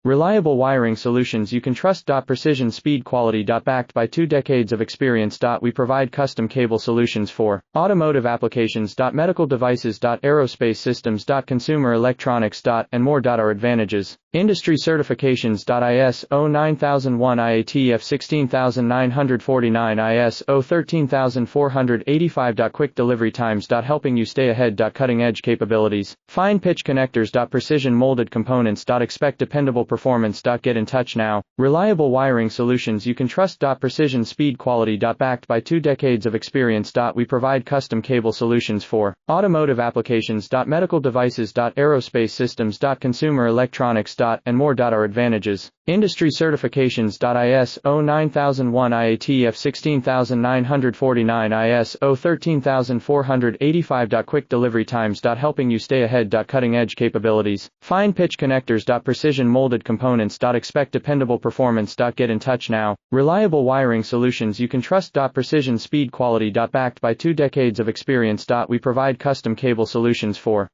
Reliable wiring solutions you can trust. Precision speed quality. Backed by 2 decades of experience. We provide custom cable solutions for automotive applications. Medical devices. Aerospace systems. Consumer electronics. And more. Our advantages: industry certifications. ISO 9001 IATF 16949 ISO 13485. Quick delivery times. Helping you stay ahead. Cutting edge capabilities: fine pitch connectors. Precision molded components. Expect dependable performance. Get in touch now. Reliable wiring solutions you can trust. Precision speed quality. Backed by 2 decades of experience. We provide custom cable solutions for automotive applications. Medical devices. Aerospace systems. Consumer electronics. And more. Our advantages: industry certifications. ISO 9001 IATF 16949 ISO 13485. Quick delivery times. Helping you stay ahead. Cutting edge capabilities: fine pitch connectors. Precision molded components. Expect dependable performance. Get in touch now. Reliable wiring solutions you can trust. Precision speed quality. Backed by 2 decades of experience. We provide custom cable solutions for